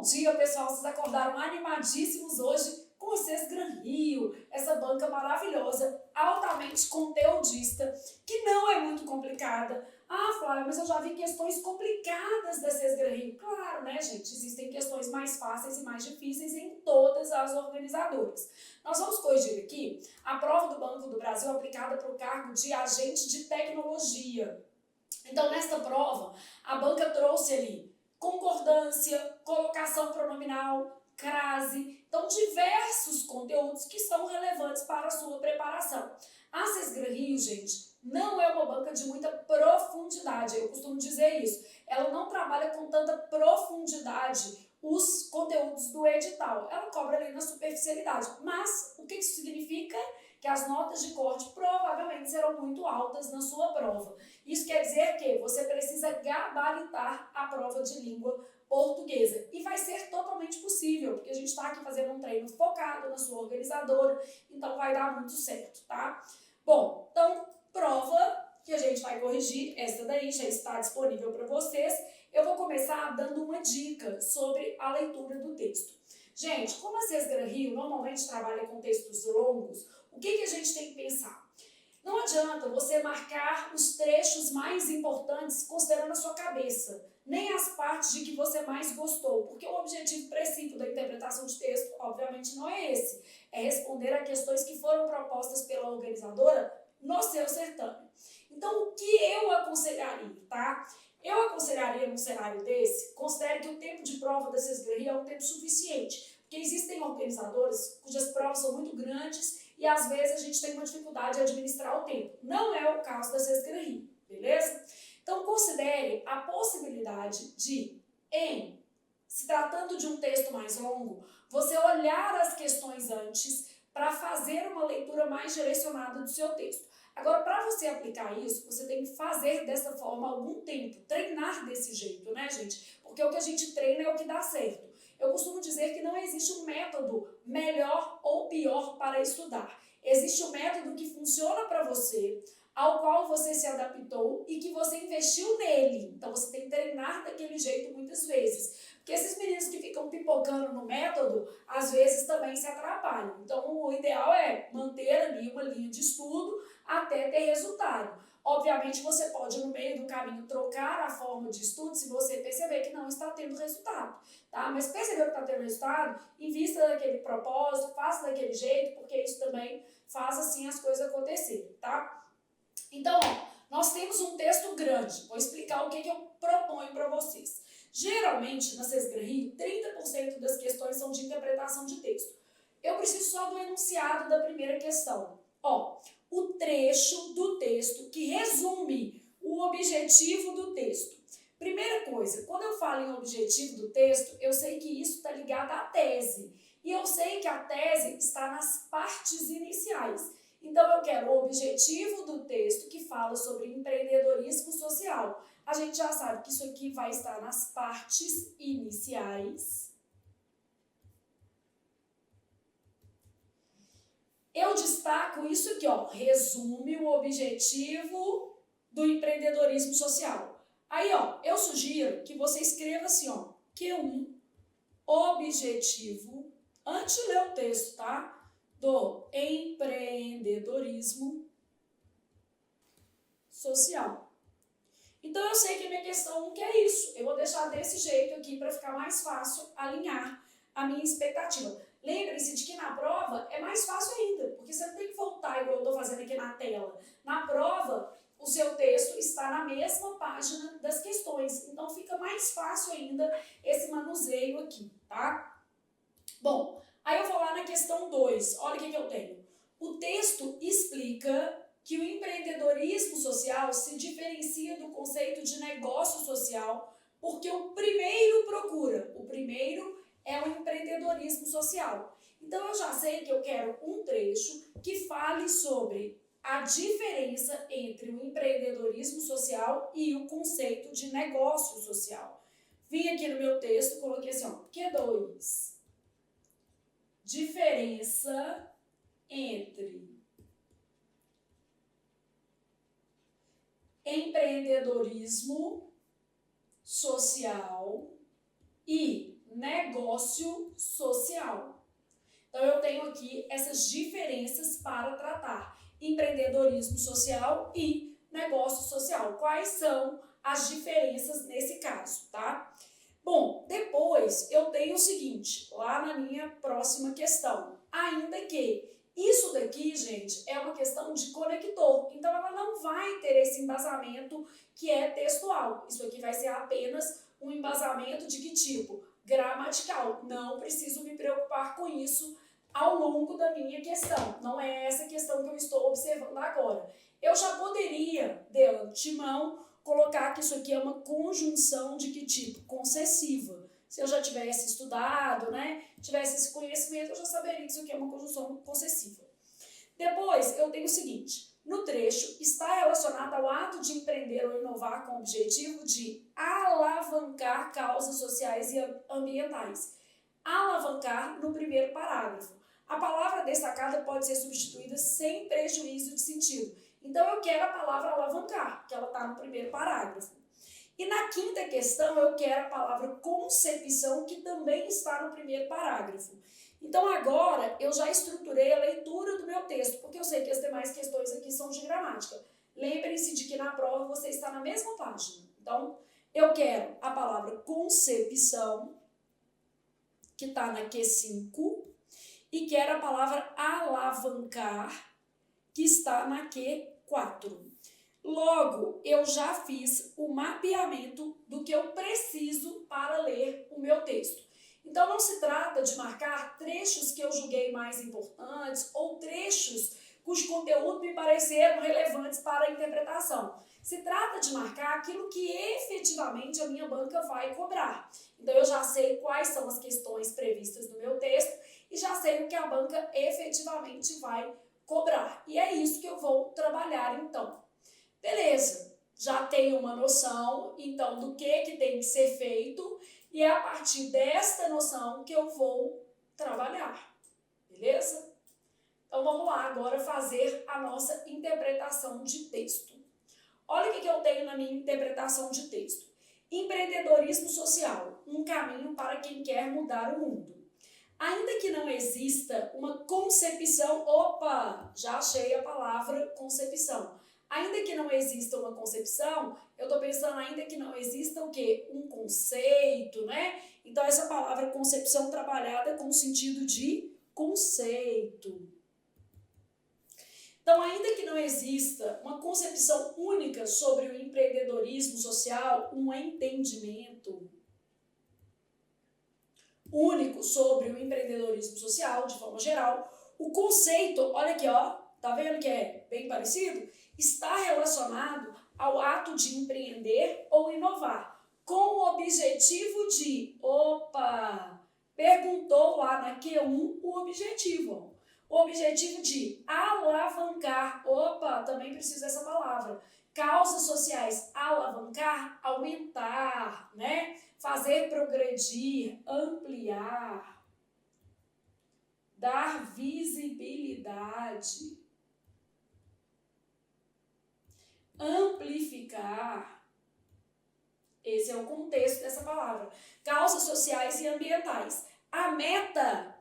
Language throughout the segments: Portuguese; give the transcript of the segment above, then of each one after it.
dia, pessoal! Vocês acordaram animadíssimos hoje com o Cés Gran Rio, essa banca maravilhosa, altamente conteudista, que não é muito complicada. Ah, Flávia, mas eu já vi questões complicadas da Cés Gran Rio. Claro, né, gente? Existem questões mais fáceis e mais difíceis em todas as organizadoras. Nós vamos corrigir aqui a prova do Banco do Brasil aplicada para o cargo de agente de tecnologia. Então, nesta prova, a banca trouxe ali concordância, colocação pronominal, crase, então diversos conteúdos que são relevantes para a sua preparação. A Cés Gran Rio, gente, não é uma banca de muita profundidade, eu costumo dizer isso. Ela não trabalha com tanta profundidade os conteúdos do edital. Ela cobra ali na superficialidade. Mas o que isso significa? Que as notas de corte provavelmente serão muito altas na sua prova. Isso quer dizer que você precisa gabaritar a prova de língua portuguesa. E vai ser totalmente possível, porque a gente está aqui fazendo um treino focado na sua organizadora, então vai dar muito certo, tá? Bom, então, prova que a gente vai corrigir, essa daí já está disponível para vocês. Eu vou começar dando uma dica sobre a leitura do texto. Gente, como a Cés Gran Rio normalmente trabalha com textos longos, o que a gente tem que pensar? Não adianta você marcar os trechos mais importantes considerando a sua cabeça, nem as partes de que você mais gostou, porque o objetivo princípio da interpretação de texto, obviamente, não é esse. É responder a questões que foram propostas pela organizadora no seu certame. Então, o que eu aconselharia, tá? Eu aconselharia, num cenário desse, considere que o tempo de prova da Cés Gran Rio é um tempo suficiente, porque existem organizadoras cujas provas são muito grandes e às vezes a gente tem uma dificuldade de administrar o tempo. Não é o caso da Cés Gran Rio, beleza? Então, considere a possibilidade de, se tratando de um texto mais longo, você olhar as questões antes para fazer uma leitura mais direcionada do seu texto. Agora, para você aplicar isso, você tem que fazer dessa forma algum tempo, treinar desse jeito, né, gente? Porque o que a gente treina é o que dá certo. Eu costumo dizer que não existe um método melhor ou pior para estudar. Existe um método que funciona para você, ao qual você se adaptou e que você investiu nele. Então, você tem que treinar daquele jeito muitas vezes. Porque esses meninos que ficam pipocando no método, às vezes também se atrapalham. Então, o ideal é manter ali uma linha de estudo até ter resultado. Obviamente, você pode, no meio do caminho, trocar a forma de estudo se você perceber que não está tendo resultado, tá? Mas percebeu que está tendo resultado, invista naquele propósito, faça daquele jeito, porque isso também faz, assim, as coisas acontecerem, tá? Então, ó, nós temos um texto grande. Vou explicar o que eu proponho para vocês. Geralmente, na Cés Gran Rio, 30% das questões são de interpretação de texto. Eu preciso só do enunciado da primeira questão. Ó, o trecho do texto que resume o objetivo do texto. Primeira coisa, quando eu falo em objetivo do texto, eu sei que isso está ligado à tese. E eu sei que a tese está nas partes iniciais. Então, eu quero o objetivo do texto que fala sobre empreendedorismo social. A gente já sabe que isso aqui vai estar nas partes iniciais. Eu destaco isso aqui, ó, resume o objetivo do empreendedorismo social. Aí, ó, eu sugiro que você escreva assim, ó, Q1, objetivo, antes de ler o texto, tá? Do empreendedorismo social. Então, eu sei que a minha questão que é isso. Eu vou deixar desse jeito aqui para ficar mais fácil alinhar a minha expectativa. Lembre-se de que na prova é mais fácil ainda, porque você não tem que voltar igual eu estou fazendo aqui na tela. Na prova, o seu texto está na mesma página das questões, então fica mais fácil ainda esse manuseio aqui, tá? Bom, aí eu vou lá na questão 2, olha o que eu tenho. O texto explica que o empreendedorismo social se diferencia do conceito de negócio social porque o primeiro é o empreendedorismo social. Então, eu já sei que eu quero um trecho que fale sobre a diferença entre o empreendedorismo social e o conceito de negócio social. Vim aqui no meu texto, coloquei assim, ó, Q2. Diferença entre empreendedorismo social e negócio social. Então, eu tenho aqui essas diferenças para tratar: empreendedorismo social e negócio social. Quais são as diferenças nesse caso, tá? Bom, depois eu tenho o seguinte, lá na minha próxima questão, ainda que isso daqui, gente, é uma questão de conector, então ela não vai ter esse embasamento que é textual. Isso aqui vai ser apenas um embasamento de que tipo? Gramatical. Não preciso me preocupar com isso ao longo da minha questão. Não é essa questão que eu estou observando agora. Eu já poderia, de antemão, colocar que isso aqui é uma conjunção de que tipo? Concessiva. Se eu já tivesse estudado, né, tivesse esse conhecimento, eu já saberia que isso aqui é uma conjunção concessiva. Depois, eu tenho o seguinte: no trecho, está relacionado ao ato de empreender ou inovar com o objetivo de alavancar causas sociais e ambientais. Alavancar no primeiro parágrafo. A palavra destacada pode ser substituída sem prejuízo de sentido. Então, eu quero a palavra alavancar, que ela está no primeiro parágrafo. E na quinta questão, eu quero a palavra concepção, que também está no primeiro parágrafo. Então, agora, eu já estruturei a leitura do meu texto, porque eu sei que as demais questões aqui são de gramática. Lembrem-se de que na prova você está na mesma página. Então, eu quero a palavra concepção, que está na Q5, e quero a palavra alavancar, que está na Q4. Logo, eu já fiz o mapeamento do que eu preciso para ler o meu texto. Então, não se trata de marcar trechos que eu julguei mais importantes ou trechos cujo conteúdo me pareceram relevantes para a interpretação. Se trata de marcar aquilo que efetivamente a minha banca vai cobrar. Então, eu já sei quais são as questões previstas no meu texto e já sei o que a banca efetivamente vai cobrar. E é isso que eu vou trabalhar, então. Beleza, já tenho uma noção, então, do que tem que ser feito, e é a partir desta noção que eu vou trabalhar, beleza? Então, vamos lá agora fazer a nossa interpretação de texto. Olha o que eu tenho na minha interpretação de texto. Empreendedorismo social, um caminho para quem quer mudar o mundo. Ainda que não exista uma concepção, opa, já achei a palavra concepção. Ainda que não exista uma concepção, eu estou pensando ainda que não exista o quê? Um conceito, né? Então, essa palavra concepção trabalhada com o sentido de conceito. Então, ainda que não exista uma concepção única sobre o empreendedorismo social, um entendimento único sobre o empreendedorismo social, de forma geral, o conceito, olha aqui, ó, tá vendo que é bem parecido? Está relacionado ao ato de empreender ou inovar, com o objetivo de, perguntou lá na Q1 o objetivo, o objetivo de alavancar, também preciso dessa palavra, causas sociais, alavancar, aumentar, né? Fazer progredir, ampliar, dar visibilidade, amplificar. Esse é o contexto dessa palavra. Causas sociais e ambientais. A meta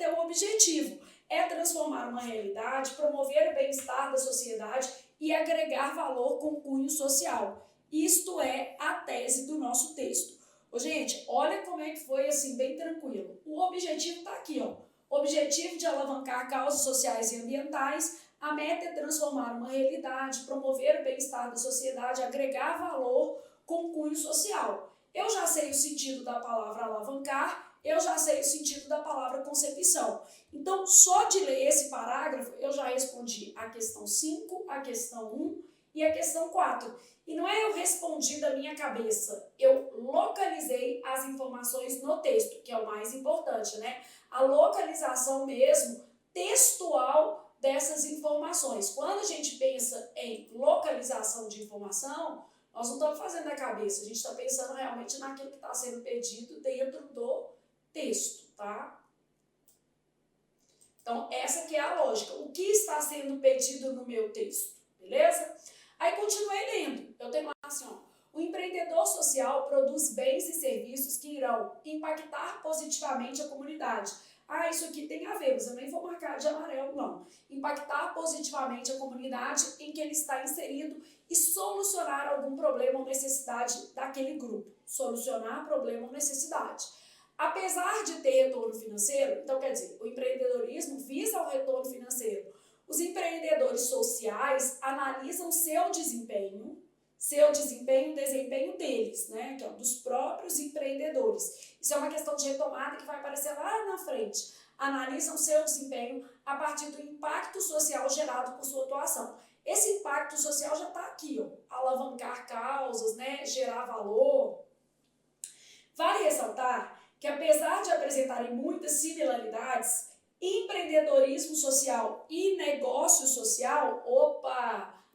é o objetivo. É transformar uma realidade, promover o bem-estar da sociedade e agregar valor com cunho social. Isto é a tese do nosso texto. Gente, olha como é que foi assim, bem tranquilo. O objetivo está aqui, ó. Objetivo de alavancar causas sociais e ambientais. A meta é transformar uma realidade, promover o bem-estar da sociedade, agregar valor com cunho social. Eu já sei o sentido da palavra alavancar, eu já sei o sentido da palavra concepção. Então, só de ler esse parágrafo, eu já respondi a questão 5, a questão 1 e a questão 4. E não é eu respondi da minha cabeça, eu localizei as informações no texto, que é o mais importante, né? A localização mesmo, textual dessas informações. Quando a gente pensa em localização de informação, nós não estamos fazendo na cabeça, a gente está pensando realmente naquilo que está sendo pedido dentro do texto, tá? Então, essa que é a lógica. O que está sendo pedido no meu texto, beleza? Aí, continuei lendo. Eu tenho assim, ó. O empreendedor social produz bens e serviços que irão impactar positivamente a comunidade. Ah, isso aqui tem a ver, mas eu nem vou marcar de amarelo, não. Impactar positivamente a comunidade em que ele está inserido e solucionar algum problema ou necessidade daquele grupo. Solucionar problema ou necessidade. Apesar de ter retorno financeiro, então quer dizer, o empreendedorismo visa o retorno financeiro. Os empreendedores sociais analisam seu desempenho, o desempenho deles, né, que é dos próprios empreendedores. Isso é uma questão de retomada que vai aparecer lá na frente. Analisam seu desempenho a partir do impacto social gerado por sua atuação. Esse impacto social já está aqui, ó, alavancar causas, né, gerar valor. Vale ressaltar que, apesar de apresentarem muitas similaridades, empreendedorismo social e negócio social,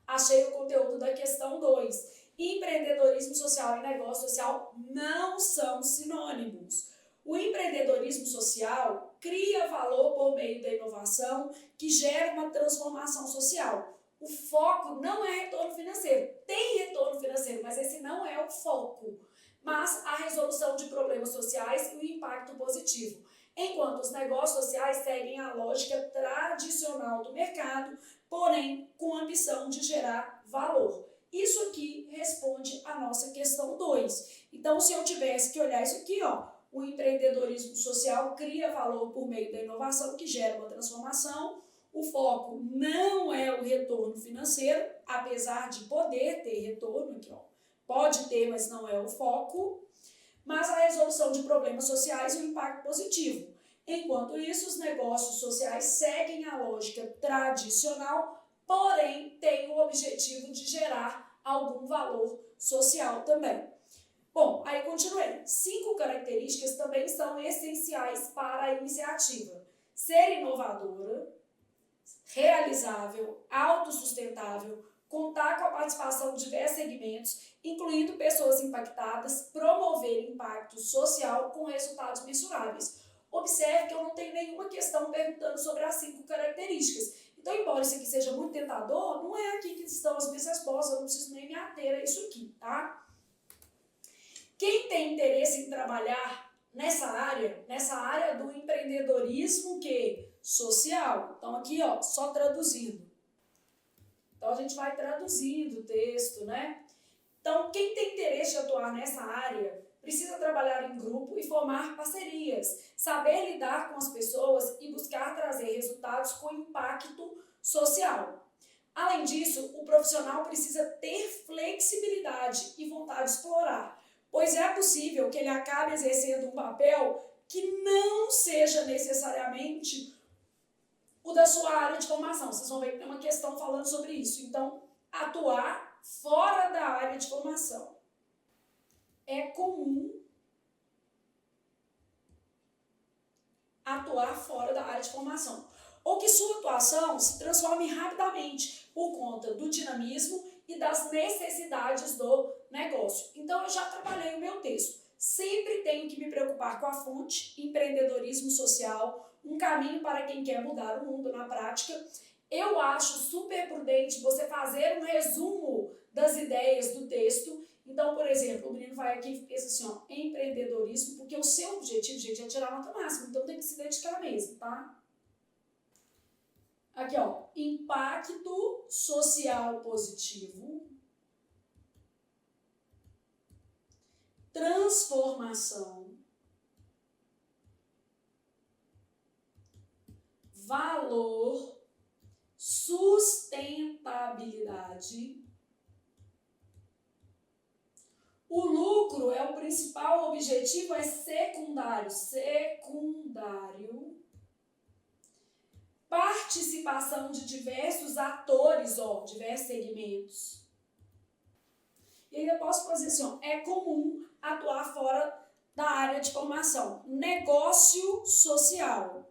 achei o conteúdo da questão 2. Empreendedorismo social e negócio social não são sinônimos. O empreendedorismo social cria valor por meio da inovação que gera uma transformação social. O foco não é retorno financeiro. Tem retorno financeiro, mas esse não é o foco. Mas a resolução de problemas sociais e o impacto positivo. Enquanto os negócios sociais seguem a lógica tradicional do mercado, porém com a ambição de gerar valor. Isso aqui responde à nossa questão 2. Então, se eu tivesse que olhar isso aqui, ó, o empreendedorismo social cria valor por meio da inovação que gera uma transformação. O foco não é o retorno financeiro, apesar de poder ter retorno aqui, ó. Pode ter, mas não é o foco. Mas a resolução de problemas sociais e o impacto positivo. Enquanto isso, os negócios sociais seguem a lógica tradicional, porém têm o objetivo de gerar algum valor social também. Bom, aí continuei. 5 características também são essenciais para a iniciativa. Ser inovadora, realizável, autossustentável, contar com a participação de diversos segmentos, incluindo pessoas impactadas, promover impacto social com resultados mensuráveis. Observe que eu não tenho nenhuma questão perguntando sobre as 5 características. Então, embora isso aqui seja muito tentador, não é aqui que estão as minhas respostas, eu não preciso nem me ater a isso aqui, tá? Quem tem interesse em trabalhar nessa área do empreendedorismo social, então aqui, ó, só traduzindo. Então, a gente vai traduzindo o texto, né? Então, quem tem interesse em atuar nessa área precisa trabalhar em grupo e formar parcerias, saber lidar com as pessoas e buscar trazer resultados com impacto social. Além disso, o profissional precisa ter flexibilidade e vontade de explorar, pois é possível que ele acabe exercendo um papel que não seja necessariamente o da sua área de formação. Vocês vão ver que tem uma questão falando sobre isso. Então, atuar fora da área de formação. É comum atuar fora da área de formação. Ou que sua atuação se transforme rapidamente por conta do dinamismo e das necessidades do negócio. Então, eu já trabalhei o meu texto. Sempre tenho que me preocupar com a fonte, empreendedorismo social, um caminho para quem quer mudar o mundo na prática. Eu acho super prudente você fazer um resumo das ideias do texto. Então, por exemplo, o menino vai aqui e pensa assim, ó, empreendedorismo, porque o seu objetivo, gente, é tirar nota máxima, então tem que se dedicar mesmo, tá? Aqui, ó, impacto social positivo, transformação, valor, sustentabilidade. O lucro é o principal objetivo, é secundário. Participação de diversos atores, ó, diversos segmentos. E ainda posso fazer assim, ó, é comum atuar fora da área de formação. Negócio social.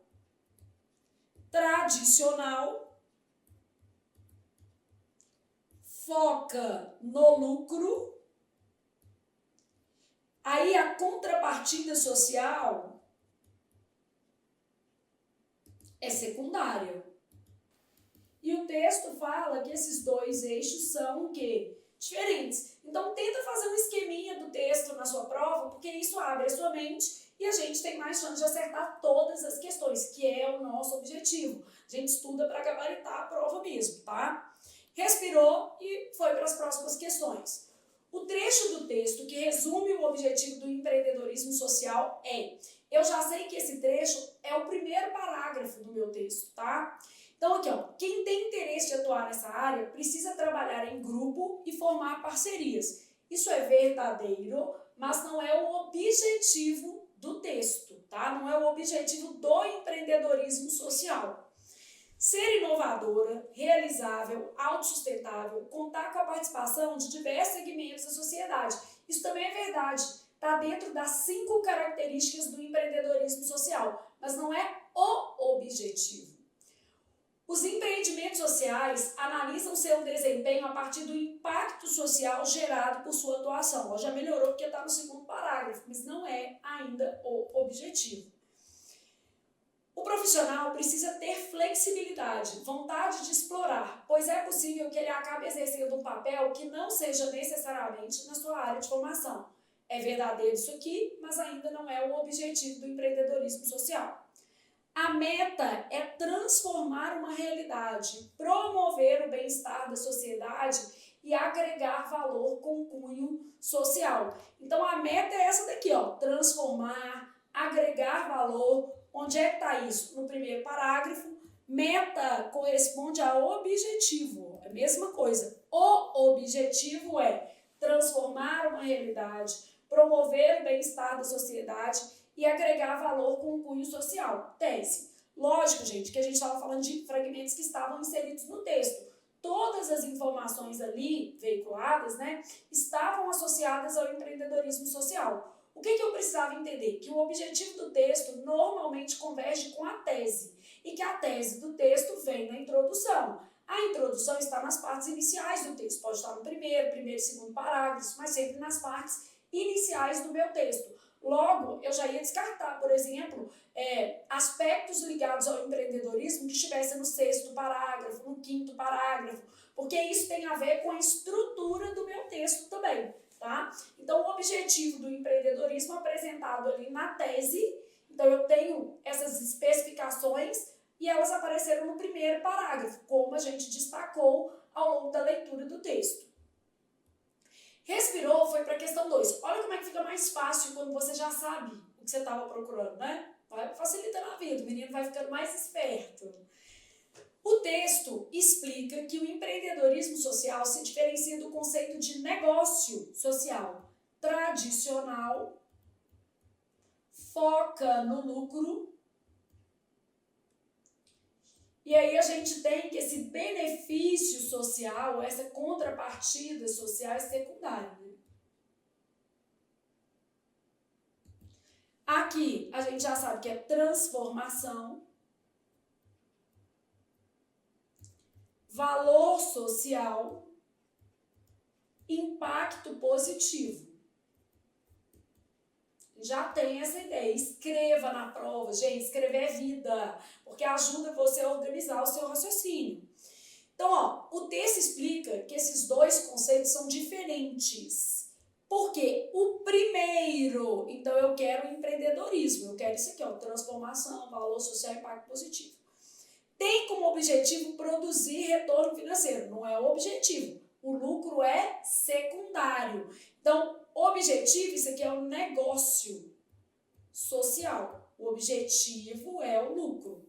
Tradicional. Foca no lucro. Aí a contrapartida social é secundária. E o texto fala que esses 2 eixos são o quê? Diferentes. Então, Então, tenta fazer um esqueminha do texto na sua prova, porque isso abre a sua mente e a gente tem mais chance de acertar todas as questões, que é o nosso objetivo. A gente estuda para gabaritar a prova mesmo, tá? Respirou e foi para as próximas questões. O trecho do texto que resume o objetivo do empreendedorismo social é... Eu já sei que esse trecho é o primeiro parágrafo do meu texto, tá? Então aqui, ó, quem tem interesse de atuar nessa área precisa trabalhar em grupo e formar parcerias. Isso é verdadeiro, mas não é o objetivo do texto, tá? Não é o objetivo do empreendedorismo social. Ser inovadora, realizável, autossustentável, contar com a participação de diversos segmentos da sociedade. Isso também é verdade. Está dentro das 5 características do empreendedorismo social, mas não é o objetivo. Os empreendimentos sociais analisam seu desempenho a partir do impacto social gerado por sua atuação. Ó, já melhorou porque está no segundo parágrafo, mas não é ainda o objetivo. O profissional precisa ter flexibilidade, vontade de explorar, pois é possível que ele acabe exercendo um papel que não seja necessariamente na sua área de formação. É verdadeiro isso aqui, mas ainda não é o objetivo do empreendedorismo social. A meta é transformar uma realidade, promover o bem-estar da sociedade e agregar valor com cunho social. Então a meta é essa daqui, ó, transformar, agregar valor. Onde é que está isso? No primeiro parágrafo. Meta corresponde a objetivo, é a mesma coisa. O objetivo é transformar uma realidade, promover o bem-estar da sociedade e agregar valor com cunho social. Tese. Lógico, gente, que a gente estava falando de fragmentos que estavam inseridos no texto. Todas as informações ali veiculadas, né, estavam associadas ao empreendedorismo social. O que eu precisava entender? Que o objetivo do texto normalmente converge com a tese e que a tese do texto vem na introdução. A introdução está nas partes iniciais do texto, pode estar no primeiro e segundo parágrafos, mas sempre nas partes iniciais do meu texto. Logo, eu já ia descartar, por exemplo, aspectos ligados ao empreendedorismo que estivessem no 6º parágrafo, no 5º parágrafo, porque isso tem a ver com a estrutura do meu texto também. Tá? Então, o objetivo do empreendedorismo apresentado ali na tese, então eu tenho essas especificações e elas apareceram no primeiro parágrafo, como a gente destacou ao longo da leitura do texto. Respirou, foi para a questão 2. Olha como é que fica mais fácil quando você já sabe o que você estava procurando, né? Vai facilitando a vida, o menino vai ficando mais esperto. O texto explica que o empreendedorismo social se diferencia do conceito de negócio social tradicional, foca no lucro, e aí a gente tem que esse benefício social, essa contrapartida social é secundária. Né? Aqui a gente já sabe que é transformação, valor social, impacto positivo. Já tem essa ideia. Escreva na prova. Gente, escrever é vida, porque ajuda você a organizar o seu raciocínio. Então, ó, o texto explica que esses dois conceitos são diferentes. Por quê? O primeiro, então eu quero empreendedorismo, eu quero isso aqui, ó, transformação, valor social, impacto positivo. Tem como objetivo produzir retorno financeiro, não é o objetivo. O lucro é secundário. Então, objetivo, isso aqui é um negócio social. O objetivo é o lucro.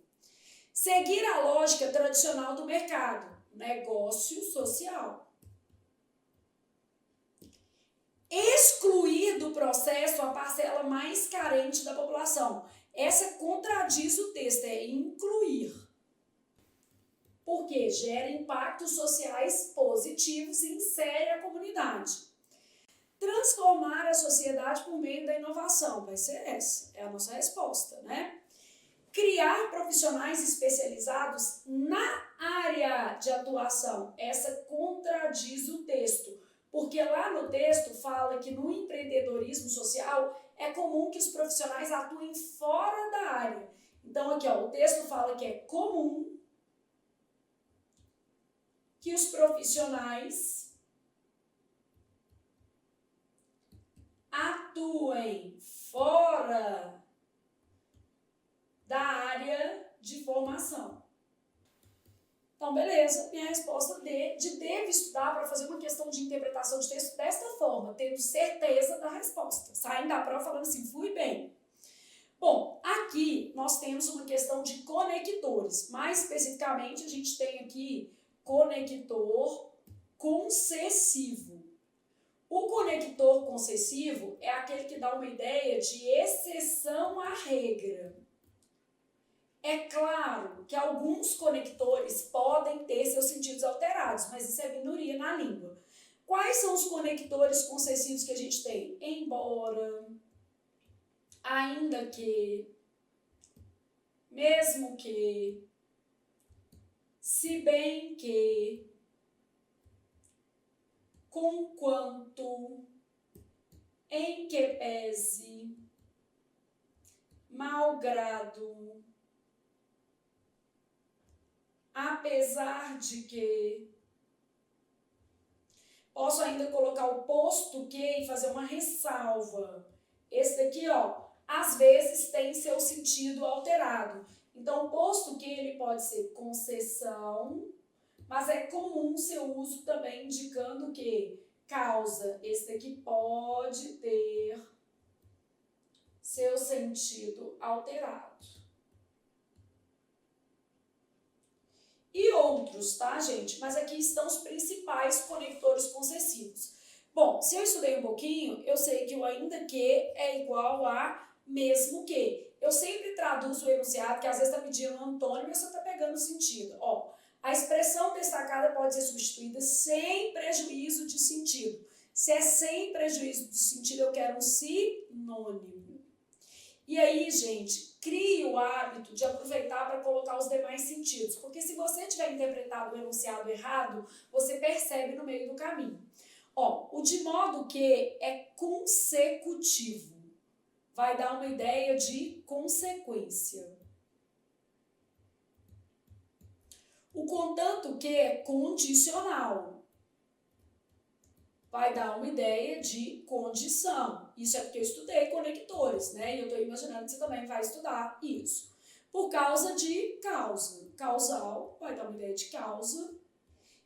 Seguir a lógica tradicional do mercado, negócio social. Excluir do processo a parcela mais carente da população. Essa contradiz o texto, é incluir. Porque gera impactos sociais positivos e insere a comunidade. Transformar a sociedade por meio da inovação, vai ser essa, é a nossa resposta, né? Criar profissionais especializados na área de atuação, essa contradiz o texto, porque lá no texto fala que no empreendedorismo social é comum que os profissionais atuem fora da área. Então aqui, ó, o texto fala que é comum que os profissionais atuem fora da área de formação. Então, beleza, minha resposta de deve estudar para fazer uma questão de interpretação de texto desta forma, tendo certeza da resposta. Saindo da prova falando assim, fui bem. Bom, aqui nós temos uma questão de conectores. Mais especificamente, a gente tem aqui conector concessivo. O conector concessivo é aquele que dá uma ideia de exceção à regra. É claro que alguns conectores podem ter seus sentidos alterados, mas isso é minoria na língua. Quais são os conectores concessivos que a gente tem? Embora, ainda que, mesmo que, se bem que, conquanto, em que pese, malgrado, apesar de que. Posso ainda colocar o posto que e fazer uma ressalva. Esse daqui, ó, às vezes tem seu sentido alterado. Então, posto que ele pode ser concessão, mas é comum seu uso também indicando que causa. Esse daqui pode ter seu sentido alterado. E outros, tá, gente? Mas aqui estão os principais conectores concessivos. Bom, se eu estudei um pouquinho, eu sei que o ainda que é igual a mesmo que. Eu sempre traduzo o enunciado, que às vezes está pedindo um antônimo e você está pegando o sentido. Ó, a expressão destacada pode ser substituída sem prejuízo de sentido. Se é sem prejuízo de sentido, eu quero um sinônimo. E aí, gente, crie o hábito de aproveitar para colocar os demais sentidos. Porque se você tiver interpretado o enunciado errado, você percebe no meio do caminho. Ó, o de modo que é consecutivo. Vai dar uma ideia de consequência. O contanto que é condicional. Vai dar uma ideia de condição. Isso é porque eu estudei conectores, né? E eu estou imaginando que você também vai estudar isso. Por causa de causa. Causal vai dar uma ideia de causa.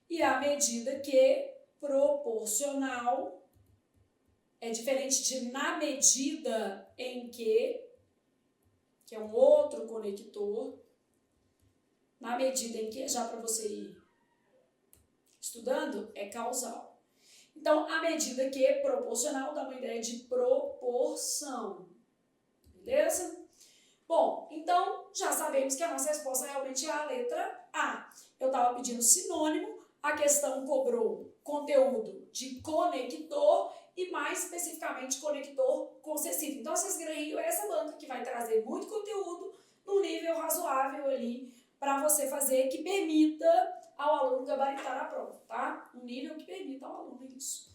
E à medida que proporcional é diferente de na medida em que é um outro conector. Na medida em que, já para você ir estudando, é causal. Então, à medida que é proporcional, dá uma ideia de proporção. Beleza? Bom, então, já sabemos que a nossa resposta realmente é a letra A. Eu estava pedindo sinônimo, a questão cobrou conteúdo de conector e, mais especificamente, conector concessivo. Então, vocês ganham essa banca que vai trazer muito conteúdo num nível razoável ali para você fazer, que permita ao aluno gabaritar a prova, tá? Um nível que permita ao aluno isso.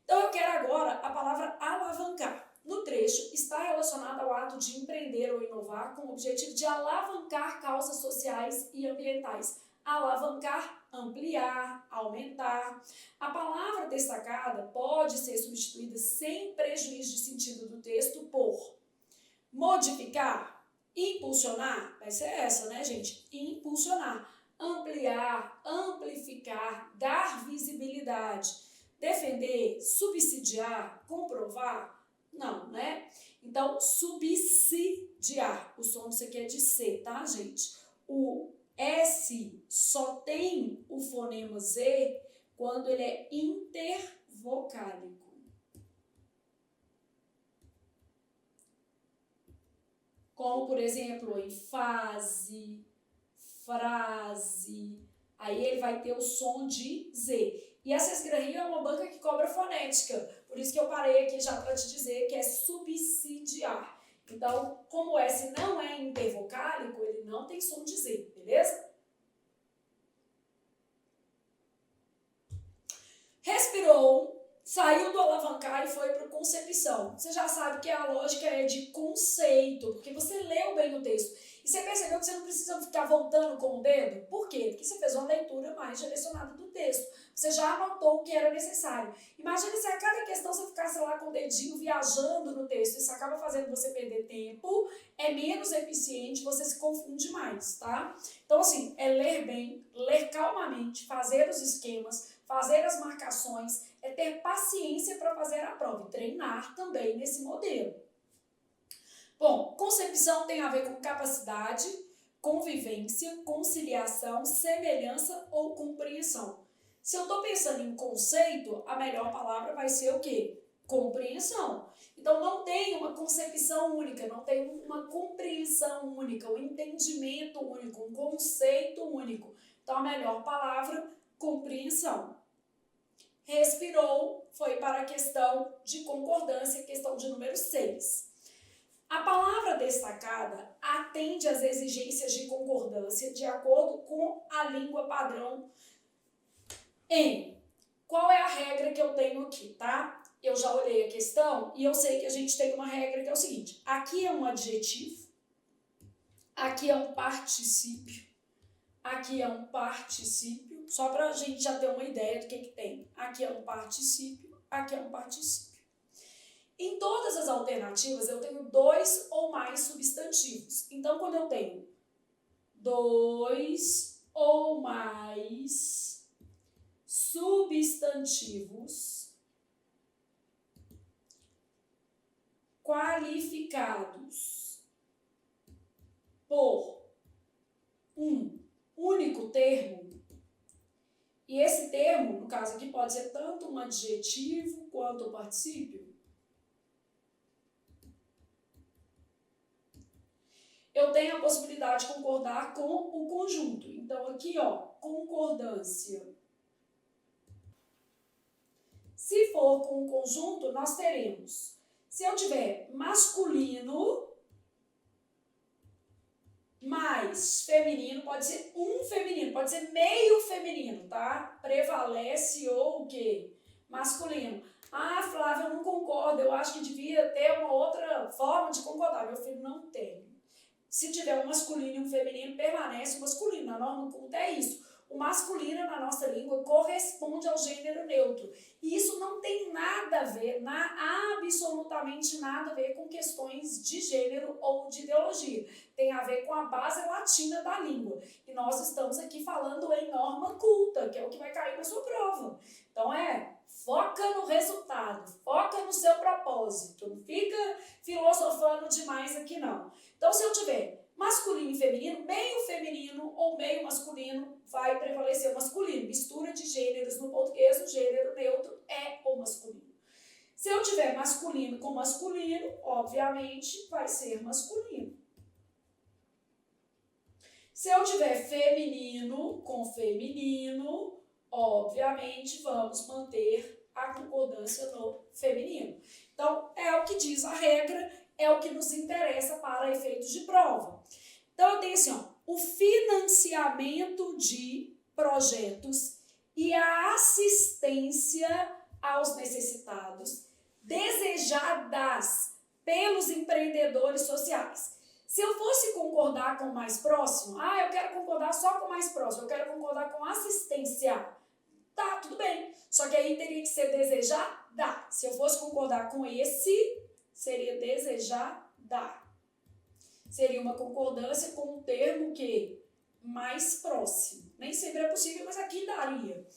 Então, eu quero agora a palavra alavancar. No trecho, está relacionado ao ato de empreender ou inovar com o objetivo de alavancar causas sociais e ambientais. Alavancar, ampliar, aumentar. A palavra destacada pode ser substituída sem prejuízo de sentido do texto por modificar, impulsionar, vai ser essa, né, gente? Impulsionar. Ampliar, amplificar, dar visibilidade, defender, subsidiar, comprovar, não, né? Então, subsidiar, o som disso aqui é de C, tá, gente? O S só tem o fonema Z quando ele é intervocálico. Como, por exemplo, em fase, frase, aí ele vai ter o som de Z. E essa esgranria é uma banca que cobra fonética, por isso que eu parei aqui já para te dizer que é subsidiar. Então, como o S não é intervocálico, ele não tem som de Z, beleza? Respirou, saiu do alavancar e foi para o concepção. Você já sabe que a lógica é de conceito, porque você leu bem o texto. E você percebeu que você não precisa ficar voltando com o dedo? Por quê? Porque você fez uma leitura mais direcionada do texto. Você já anotou o que era necessário. Imagina se a cada questão você ficasse lá com o dedinho viajando no texto. Isso acaba fazendo você perder tempo, é menos eficiente, você se confunde mais, tá? Então, assim, é ler bem, ler calmamente, fazer os esquemas, fazer as marcações, é ter paciência para fazer a prova e treinar também nesse modelo. Bom, concepção tem a ver com capacidade, convivência, conciliação, semelhança ou compreensão. Se eu estou pensando em conceito, a melhor palavra vai ser o quê? Compreensão. Então, não tem uma concepção única, não tem uma compreensão única, um entendimento único, um conceito único. Então, a melhor palavra, compreensão. Respirou, foi para a questão de concordância, questão de número 6. A palavra destacada atende às exigências de concordância de acordo com a língua padrão em. Qual é a regra que eu tenho aqui, tá? Eu já olhei a questão e eu sei que a gente tem uma regra que é o seguinte. Aqui é um adjetivo, aqui é um particípio, aqui é um particípio, só para a gente já ter uma ideia do que tem. Aqui é um particípio, aqui é um particípio. Em todas as alternativas, eu tenho 2 ou mais substantivos. Então, quando eu tenho 2 ou mais substantivos qualificados por um único termo, e esse termo, no caso aqui, pode ser tanto um adjetivo quanto um particípio, eu tenho a possibilidade de concordar com o conjunto. Então, aqui, ó, concordância. Se for com o conjunto, nós teremos, se eu tiver masculino mais feminino, pode ser um feminino, pode ser meio feminino, tá? Prevalece ou o quê? Masculino. Ah, Flávia, eu não concordo, eu acho que devia ter uma outra forma de concordar. Meu filho, não tem. Se tiver um masculino e um feminino, permanece o masculino. A norma culta é isso. O masculino na nossa língua corresponde ao gênero neutro. E isso não tem nada a ver, absolutamente nada a ver com questões de gênero ou de ideologia. Tem a ver com a base latina da língua. E nós estamos aqui falando em norma culta, que é o que vai cair na sua prova. Então foca no resultado, foca no seu propósito. Não fica filosofando demais aqui não. Então, se eu tiver masculino e feminino, meio feminino ou meio masculino, vai prevalecer o masculino. Mistura de gêneros no português, o gênero neutro é o masculino. Se eu tiver masculino com masculino, obviamente vai ser masculino. Se eu tiver feminino com feminino, obviamente vamos manter a concordância no feminino. Então, é o que diz a regra, é o que nos interessa para efeitos de prova. Então, eu tenho assim, ó, o financiamento de projetos e a assistência aos necessitados desejadas pelos empreendedores sociais. Se eu fosse concordar com o mais próximo, eu quero concordar só com o mais próximo, eu quero concordar com assistência. Tá, tudo bem. Só que aí teria que ser desejada. Se eu fosse concordar com esse, seria desejada. Seria uma concordância com um termo que mais próximo. Nem sempre é possível, mas aqui daria.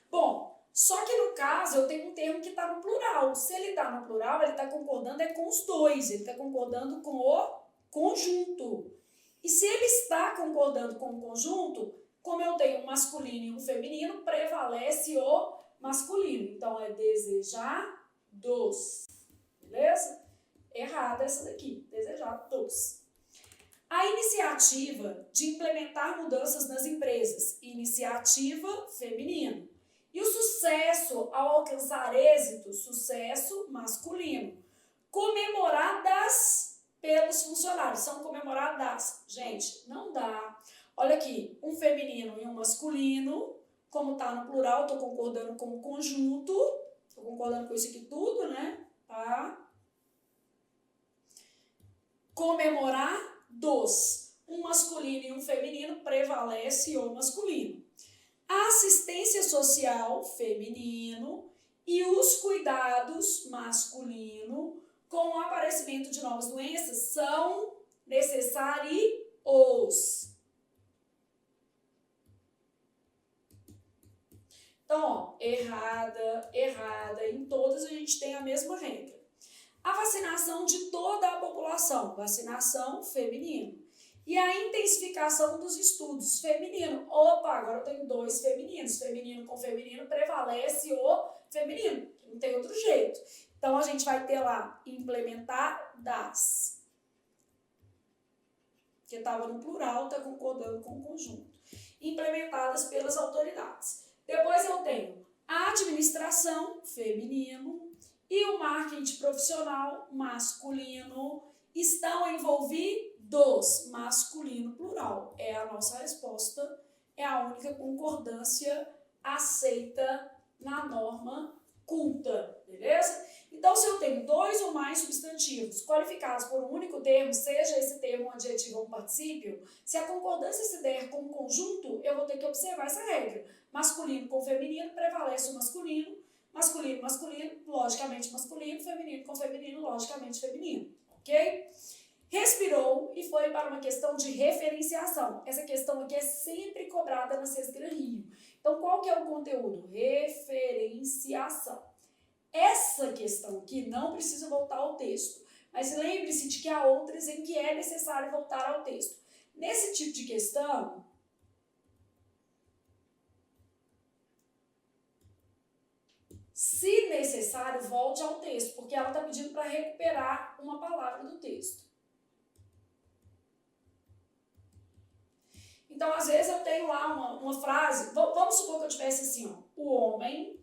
Bom, só que no caso eu tenho um termo que está no plural. Se ele está no plural, ele está concordando com os dois. Ele está concordando com o conjunto. E se ele está concordando com o conjunto, como eu tenho um masculino e um feminino, prevalece o masculino. Então, é desejados. Beleza? Errada essa daqui. Desejados. A iniciativa de implementar mudanças nas empresas. Iniciativa feminino. E o sucesso ao alcançar êxito. Sucesso masculino. Comemoradas pelos funcionários. São comemoradas. Gente, não dá. Olha aqui, um feminino e um masculino, como tá no plural, tô concordando com o conjunto, tô concordando com isso aqui tudo, né? Tá? Comemorar dos. Um masculino e um feminino, prevalece o masculino. assistência social feminino e os cuidados masculino com o aparecimento de novas doenças são necessários. Então, ó, errada, em todas a gente tem a mesma regra. A vacinação de toda a população, vacinação feminino. E a intensificação dos estudos feminino. Opa, agora eu tenho dois femininos. Feminino com feminino prevalece o feminino. Não tem outro jeito. Então, a gente vai ter lá implementadas. Que estava no plural, está concordando com o conjunto. Implementadas pelas autoridades. Depois eu tenho a administração feminino e o marketing profissional masculino. Estão envolvidos, masculino plural. É a nossa resposta, é a única concordância aceita na norma culta, beleza? Então, se eu tenho dois ou mais substantivos qualificados por um único termo, seja esse termo um adjetivo ou um particípio, se a concordância se der com um conjunto, eu vou ter que observar essa regra. Masculino com feminino, prevalece o masculino, masculino, logicamente masculino, feminino com feminino, logicamente feminino. Ok? Respirou e foi para uma questão de referenciação. Essa questão aqui é sempre cobrada na Sesgran Rio. Então, qual que é o conteúdo? Referenciação. Essa questão aqui não precisa voltar ao texto, mas lembre-se de que há outras em que é necessário voltar ao texto. Nesse tipo de questão, se necessário, volte ao texto, porque ela está pedindo para recuperar uma palavra do texto. Então, às vezes, eu tenho lá uma frase, vamos supor que eu tivesse assim, ó, o homem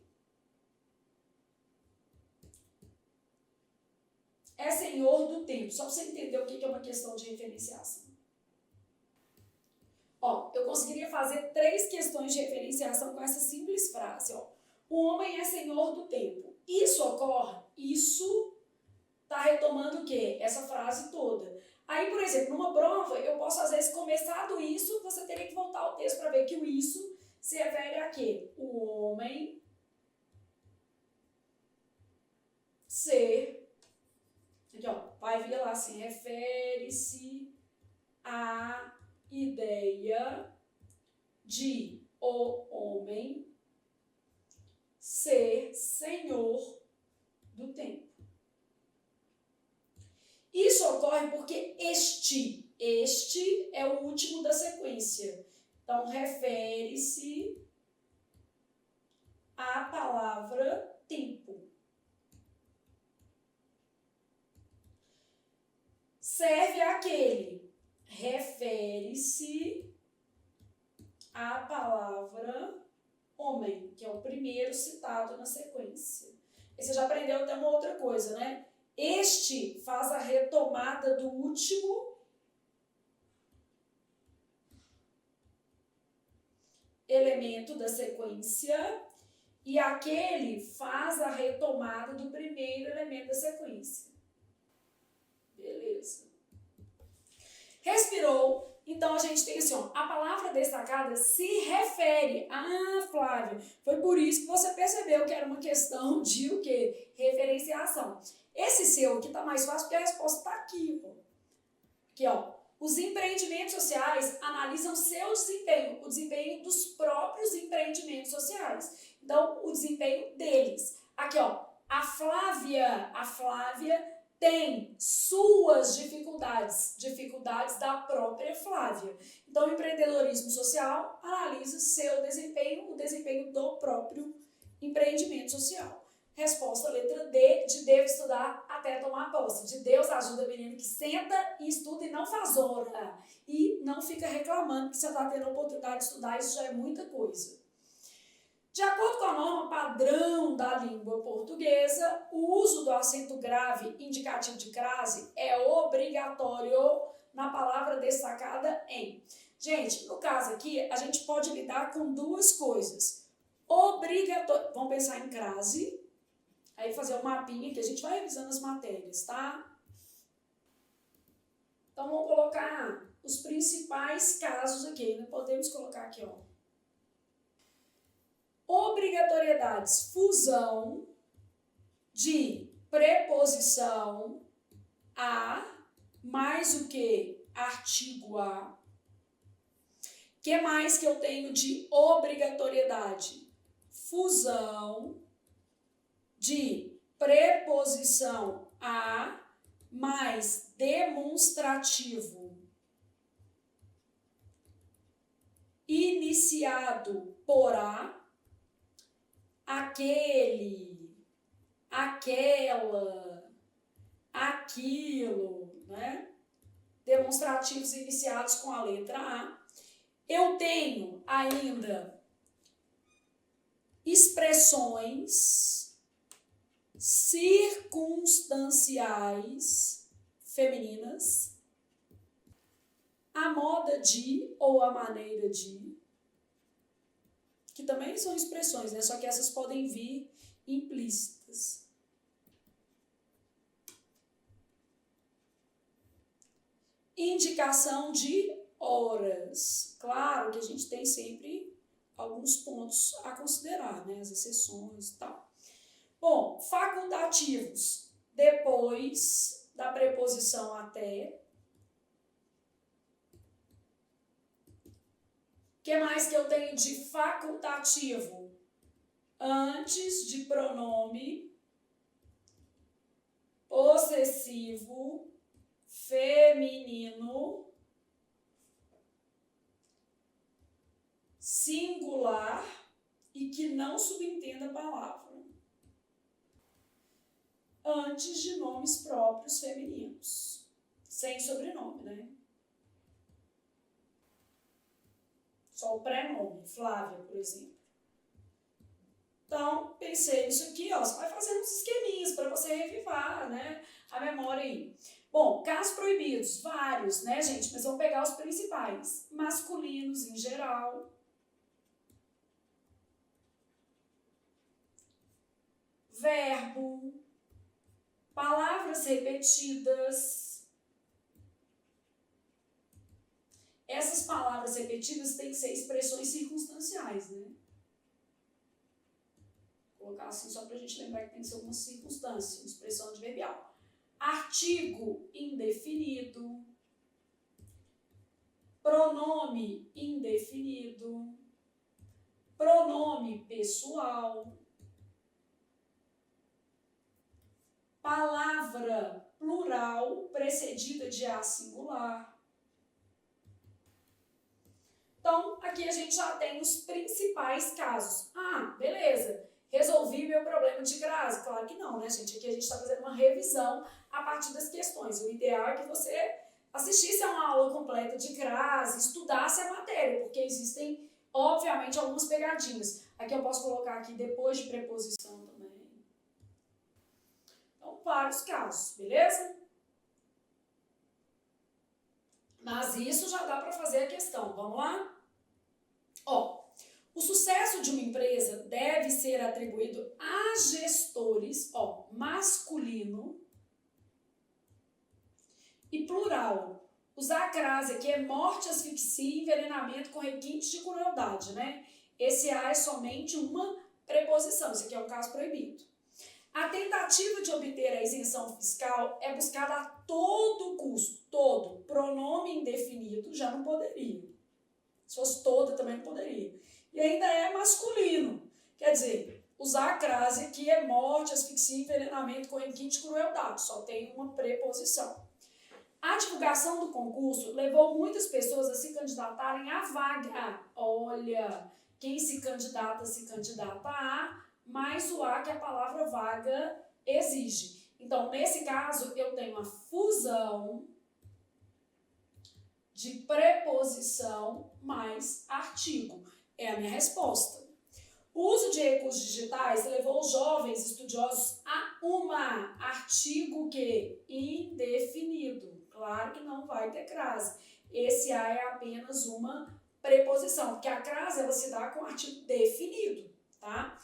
é senhor do tempo, só para você entender o que é uma questão de referenciação. Ó, eu conseguiria fazer 3 questões de referenciação com essa simples frase, ó. O homem é senhor do tempo. Isso ocorre, isso está retomando o quê? Essa frase toda. Aí, por exemplo, numa prova, eu posso, às vezes, começar do isso, você teria que voltar ao texto para ver que o isso se refere a quê? O homem ser, aqui ó, vai vir lá assim, refere-se à ideia de o homem ser senhor do tempo. Isso ocorre porque este é o último da sequência. Então, refere-se à palavra tempo. Serve àquele. Refere-se à palavra homem, que é o primeiro citado na sequência. E você já aprendeu até uma outra coisa, né? Este faz a retomada do último elemento da sequência e aquele faz a retomada do primeiro elemento da sequência. Beleza. Respirou. Então, a gente tem assim, ó, a palavra destacada se refere. Ah, Flávia, foi por isso que você percebeu que era uma questão de o quê? Referenciação. Esse seu aqui tá mais fácil porque a resposta tá aqui, ó. Aqui, ó. Os empreendimentos sociais analisam seu desempenho, o desempenho dos próprios empreendimentos sociais. Então, o desempenho deles. Aqui, ó. A Flávia tem suas dificuldades da própria Flávia. Então, o empreendedorismo social analisa seu desempenho, o desempenho do próprio empreendimento social. Resposta letra D, de devo estudar até tomar posse. De Deus ajuda o menino que senta e estuda e não faz hora. E não fica reclamando que você está tendo a oportunidade de estudar, isso já é muita coisa. De acordo com a norma padrão da língua portuguesa, o uso do acento grave indicativo de crase é obrigatório na palavra destacada em. Gente, no caso aqui, a gente pode lidar com duas coisas. Obrigatório, vamos pensar em crase, aí fazer um mapinha que a gente vai revisando as matérias, tá? Então, vamos colocar os principais casos aqui, né? Podemos colocar aqui, ó. Obrigatoriedades, fusão de preposição a mais o que? Artigo a. O que mais que eu tenho de obrigatoriedade? Fusão de preposição a mais demonstrativo iniciado por a, aquele, aquela, aquilo, né? Demonstrativos iniciados com a letra A. Eu tenho ainda expressões circunstanciais femininas, a moda de ou a maneira de, que também são expressões, né? Só que essas podem vir implícitas. Indicação de horas. Claro que a gente tem sempre alguns pontos a considerar, né? As exceções e tal. Bom, facultativos. Depois da preposição até. O que mais que eu tenho de facultativo? Antes de pronome possessivo feminino singular e que não subentenda a palavra. Antes de nomes próprios femininos. Sem sobrenome, né? Só o pré-nome. Flávia, por exemplo. Então, pensei nisso aqui, ó. Você vai fazendo uns esqueminhas para você revivar, né? A memória aí. Bom, casos proibidos. Vários, né, gente? Mas vamos pegar os principais. Masculinos, em geral. Verbo. Palavras repetidas. Essas palavras repetidas têm que ser expressões circunstanciais, né? Vou colocar assim só para a gente lembrar que tem que ser uma circunstância, uma expressão adverbial. Artigo indefinido. Pronome indefinido. Pronome pessoal. Palavra plural precedida de a singular. Então, aqui a gente já tem os principais casos. Ah, beleza. Resolvi meu problema de crase? Claro que não, né, gente? Aqui a gente está fazendo uma revisão a partir das questões. O ideal é que você assistisse a uma aula completa de crase, estudasse a matéria, porque existem, obviamente, algumas pegadinhas. Aqui eu posso colocar aqui depois de preposição também. Então, vários casos, beleza? Mas isso já dá para fazer a questão. Vamos lá? Ó, o sucesso de uma empresa deve ser atribuído a gestores, ó, masculino e plural. Usar a crase aqui é morte, asfixia e envenenamento com requintes de crueldade, né? Esse a é somente uma preposição. Isso aqui é um caso proibido. A tentativa de obter a isenção fiscal é buscada a todo custo, todo. Pronome indefinido já não poderia. Se fosse toda também não poderia. E ainda é masculino. Quer dizer, usar a crase aqui é morte, asfixia, envenenamento com requinte de crueldade. Só tem uma preposição. A divulgação do concurso levou muitas pessoas a se candidatarem à vaga. Olha, quem se candidata a, mais o a que a palavra vaga exige. Então, nesse caso, eu tenho a fusão de preposição mais artigo. É a minha resposta. O uso de recursos digitais levou os jovens estudiosos a uma artigo que indefinido. Claro que não vai ter crase. Esse a é apenas uma preposição, porque a crase ela se dá com artigo definido, tá?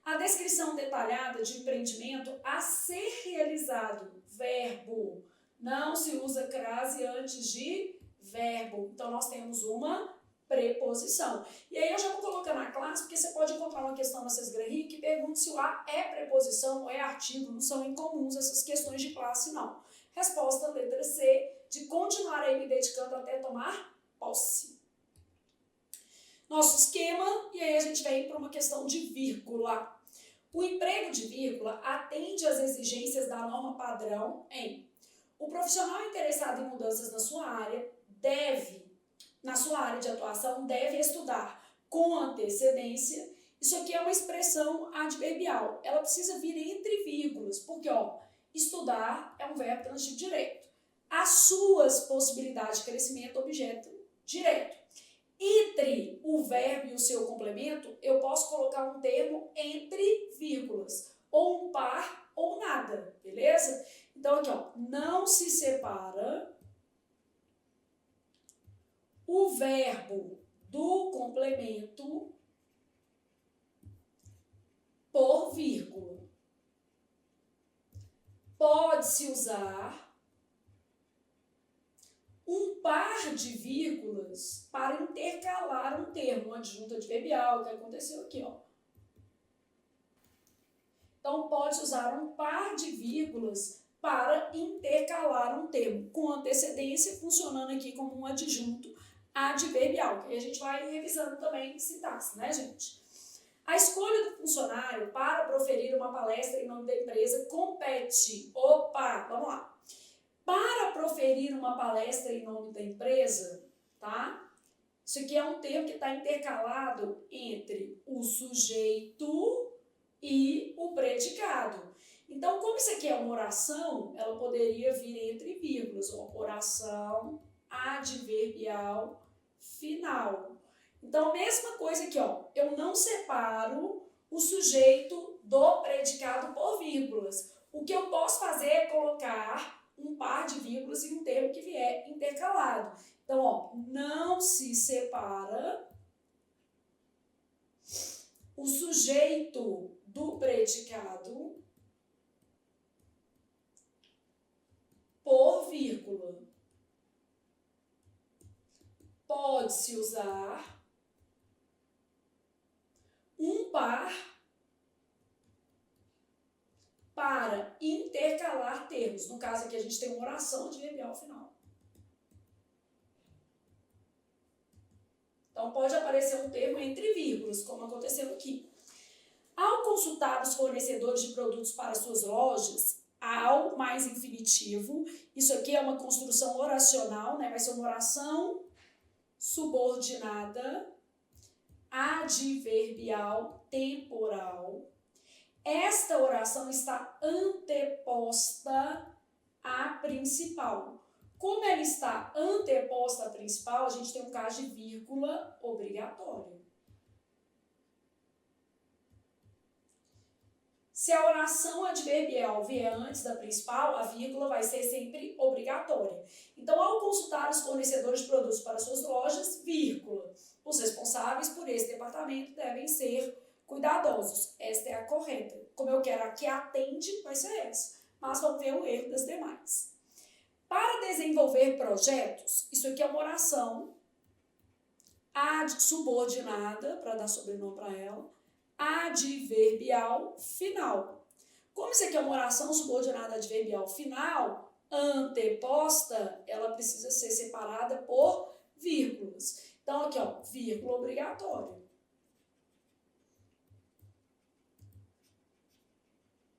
A descrição detalhada de empreendimento a ser realizado, verbo. Não se usa crase antes de verbo. Então, nós temos uma preposição. E aí eu já vou colocar na classe, porque você pode encontrar uma questão na Sesgran-Rio que pergunta se o a é preposição ou é artigo. Não são incomuns essas questões de classe, não. Resposta letra C, de continuarei me dedicando até tomar posse. Nosso esquema, e aí a gente vem para uma questão de vírgula. O emprego de vírgula atende às exigências da norma padrão em: o profissional interessado em mudanças na sua área de atuação, deve estudar com antecedência. Isso aqui é uma expressão adverbial. Ela precisa vir entre vírgulas, porque estudar é um verbo transitivo direto. As suas possibilidades de crescimento, objeto direto. Entre o verbo e o seu complemento, eu posso colocar um termo entre vírgulas, ou um par ou nada, beleza? Então aqui, não se separa o verbo do complemento por vírgula. Pode-se usar um par de vírgulas para intercalar um termo, uma adjunta adverbial, que aconteceu aqui, Então, pode usar um par de vírgulas para intercalar um termo, com antecedência, funcionando aqui como um adjunto adverbial, que a gente vai revisando também sintaxe, né, gente? A escolha do funcionário para proferir uma palestra em nome da empresa compete. Vamos lá. Para proferir uma palestra em nome da empresa, tá? Isso aqui é um termo que está intercalado entre o sujeito e o predicado. Então, como isso aqui é uma oração, ela poderia vir entre vírgulas. Oração adverbial final. Então, mesma coisa aqui, eu não separo o sujeito do predicado por vírgulas. O que eu posso fazer é colocar um par de vírgulas e um termo que vier intercalado. Então, não se separa o sujeito do predicado por vírgula. Pode-se usar um par para intercalar termos. No caso aqui, a gente tem uma oração adverbial final. Então, pode aparecer um termo entre vírgulas, como aconteceu aqui. Ao consultar os fornecedores de produtos para suas lojas, ao mais infinitivo, isso aqui é uma construção oracional, né? Vai ser uma oração subordinada, adverbial, temporal. Esta oração está anteposta à principal. Como ela está anteposta à principal, a gente tem um caso de vírgula obrigatória. Se a oração adverbial vier antes da principal, a vírgula vai ser sempre obrigatória. Então, ao consultar os fornecedores de produtos para suas lojas, vírgula, os responsáveis por esse departamento devem ser cuidadosos. Esta é a correta. Como eu quero a que atende, vai ser essa. Mas vamos ver o erro das demais. Para desenvolver projetos, isso aqui é uma oração subordinada, para dar sobrenome para ela, adverbial final. Como isso aqui é uma oração subordinada adverbial final, anteposta, ela precisa ser separada por vírgulas. Então, aqui, vírgula obrigatória.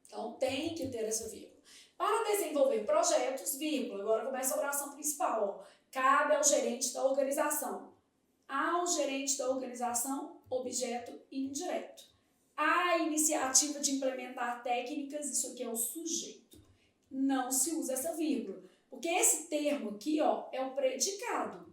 Então, tem que ter essa vírgula. Para desenvolver projetos, vírgula, agora começa a oração principal, cabe ao gerente da organização. Ao gerente da organização, objeto indireto. A iniciativa de implementar técnicas, isso aqui é o sujeito. Não se usa essa vírgula, porque esse termo aqui, é o predicado.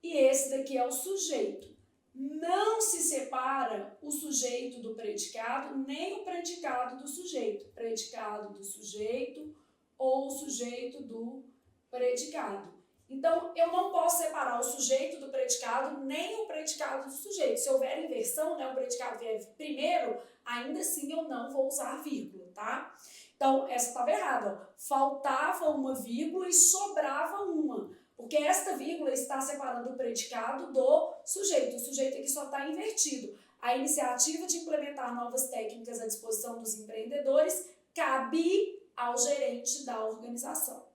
E esse daqui é o sujeito. Não se separa o sujeito do predicado, nem o predicado do sujeito. Predicado do sujeito ou o sujeito do predicado. Então, eu não posso separar o sujeito do predicado, nem o predicado do sujeito. Se houver inversão, o predicado vier primeiro, ainda assim eu não vou usar vírgula, tá? Então, essa estava errada. Faltava uma vírgula e sobrava uma. Porque esta vírgula está separando o predicado do sujeito. O sujeito aqui só está invertido. A iniciativa de implementar novas técnicas à disposição dos empreendedores cabe ao gerente da organização.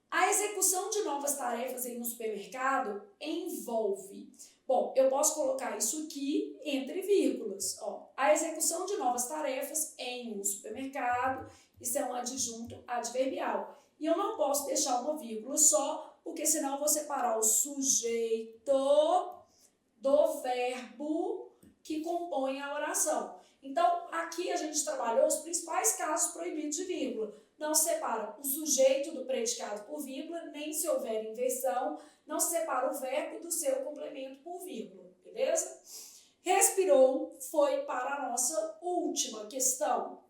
A execução de novas tarefas em um supermercado envolve... Bom, eu posso colocar isso aqui entre vírgulas. Ó, a execução de novas tarefas em um supermercado, isso é um adjunto adverbial. E eu não posso deixar uma vírgula só, porque senão eu vou separar o sujeito do verbo que compõe a oração. Então, aqui a gente trabalhou os principais casos proibidos de vírgula. Não se separa o sujeito do predicado por vírgula, nem se houver inversão, não se separa o verbo do seu complemento por vírgula, beleza? Respirou foi para a nossa última questão.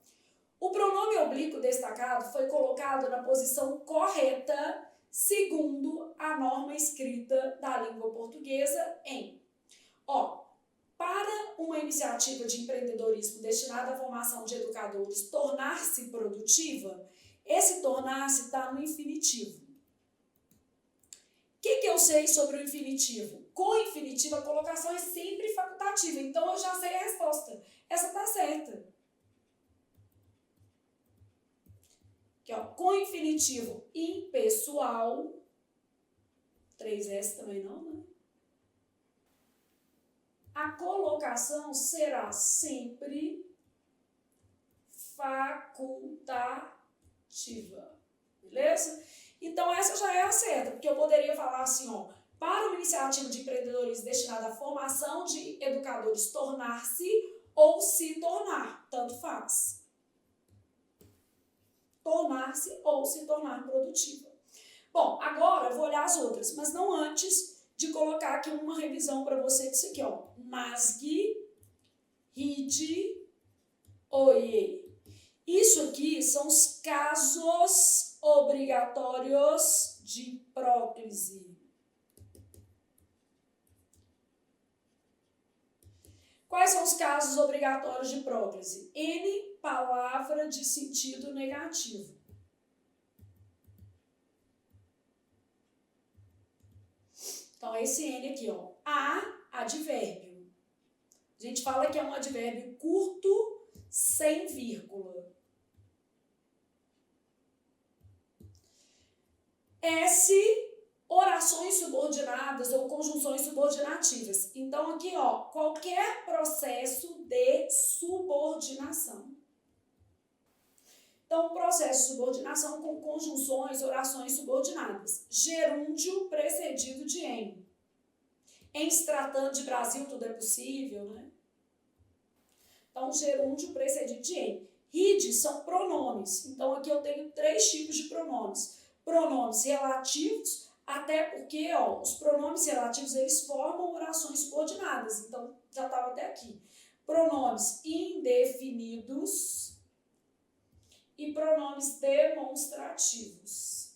O pronome oblíquo destacado foi colocado na posição correta segundo a norma escrita da língua portuguesa em... Para uma iniciativa de empreendedorismo destinada à formação de educadores tornar-se produtiva, esse tornar-se está no infinitivo. O que eu sei sobre o infinitivo? Com o infinitivo, a colocação é sempre facultativa, então eu já sei a resposta. Essa está certa. Aqui, ó, com o infinitivo impessoal, 3S também não, né? A colocação será sempre facultativa, beleza? Então, essa já é a certa, porque eu poderia falar assim, ó, para uma iniciativa de empreendedorismo destinada à formação de educadores tornar-se ou se tornar, tanto faz. Tornar-se ou se tornar produtiva. Bom, agora eu vou olhar as outras, mas não antes de colocar aqui uma revisão para você disso aqui, ó. Masgue, ride, oie. Isso aqui são os casos obrigatórios de próclise. Quais são os casos obrigatórios de próclise? N, palavra de sentido negativo. Então, esse N aqui, ó. A, advérbio. A gente fala que é um advérbio curto, sem vírgula. S, orações subordinadas ou conjunções subordinativas. Então, aqui, ó, qualquer processo de subordinação. Então, processo de subordinação com conjunções, orações subordinadas. Gerúndio precedido de em. Em se tratando de Brasil, tudo é possível, né? Então, gerúndio precedido de em. Ride são pronomes. Então, aqui eu tenho 3 tipos de pronomes. Pronomes relativos, até porque, ó, os pronomes relativos, eles formam orações subordinadas. Então, já estava até aqui. Pronomes indefinidos e pronomes demonstrativos.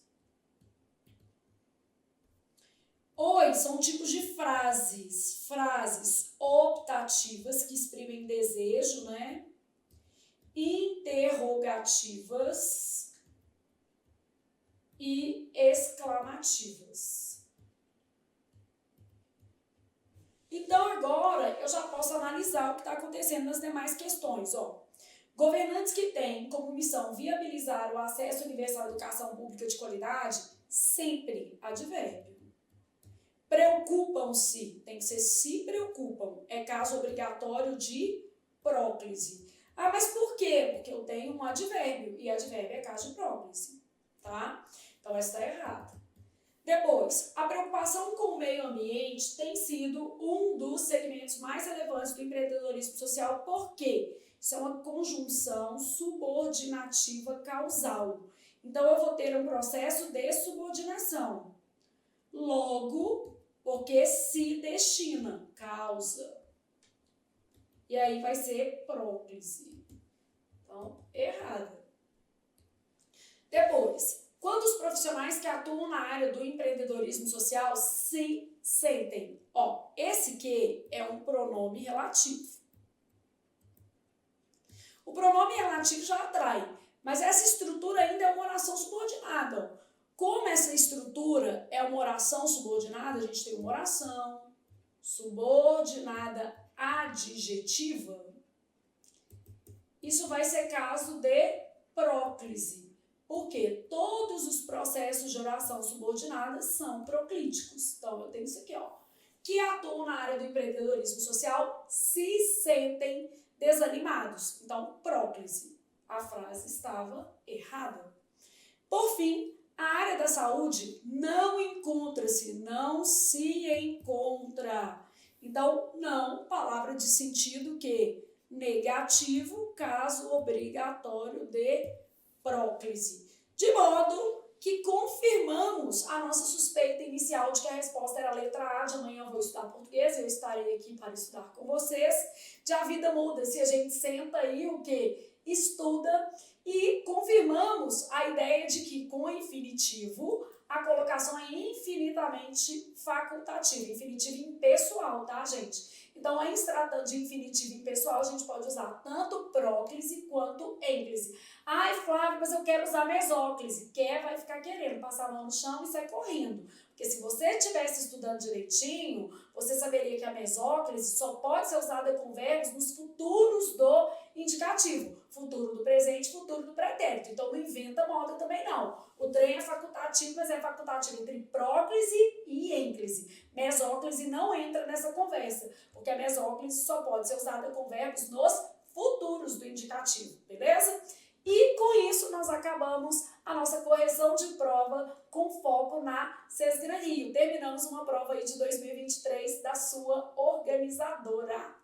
Oi são tipos de frases. Frases optativas, que exprimem desejo, né? Interrogativas e exclamativas. Então, agora, eu já posso analisar o que está acontecendo nas demais questões, ó. Governantes que têm como missão viabilizar o acesso universal à educação pública de qualidade, sempre advérbio. Preocupam-se, tem que ser se preocupam, é caso obrigatório de próclise. Ah, mas por quê? Porque eu tenho um advérbio, e advérbio é caso de próclise, tá? Então, essa está errada. Depois, a preocupação com o meio ambiente tem sido um dos segmentos mais relevantes do empreendedorismo social, por quê? Isso é uma conjunção subordinativa causal. Então, eu vou ter um processo de subordinação. Logo, porque se destina, causa. E aí vai ser próclise. Então, errada. Depois, quando os profissionais que atuam na área do empreendedorismo social se sentem. Ó, esse que é um pronome relativo. O pronome relativo já atrai, mas essa estrutura ainda é uma oração subordinada. Como essa estrutura é uma oração subordinada, a gente tem uma oração subordinada adjetiva, isso vai ser caso de próclise, porque todos os processos de oração subordinada são proclíticos. Então, eu tenho isso aqui, ó, que atuam na área do empreendedorismo social se sentem desanimados. Então, próclise. A frase estava errada. Por fim, a área da saúde não se encontra. Então, não, palavra de sentido que negativo, caso obrigatório de próclise. De modo que confirmamos a nossa suspeita inicial de que a resposta era a letra A. De amanhã eu vou estudar português, eu estarei aqui para estudar com vocês. De a vida muda, se a gente senta aí, o quê? Estuda. E confirmamos a ideia de que com o infinitivo a colocação é infinitamente facultativa, infinitivo impessoal, tá, gente? Então, em se tratando de infinitivo impessoal, a gente pode usar tanto próclise quanto ênclise. Ai, Flávio, mas eu quero usar mesóclise. Quer, vai ficar querendo passar a mão no chão e sair correndo. Porque se você estivesse estudando direitinho, você saberia que a mesóclise só pode ser usada com verbos nos futuros do indicativo. Futuro do presente, futuro do pretérito. Então, não inventa moda também não. O trem é facultativo, mas é facultativo entre próclise e ênclise. Mesóclise não entra nessa conversa, porque a mesóclise só pode ser usada com verbos nos futuros do indicativo, beleza? E com isso nós acabamos a nossa correção de prova com foco na SESGRAN Rio. Terminamos uma prova aí de 2023 da sua organizadora.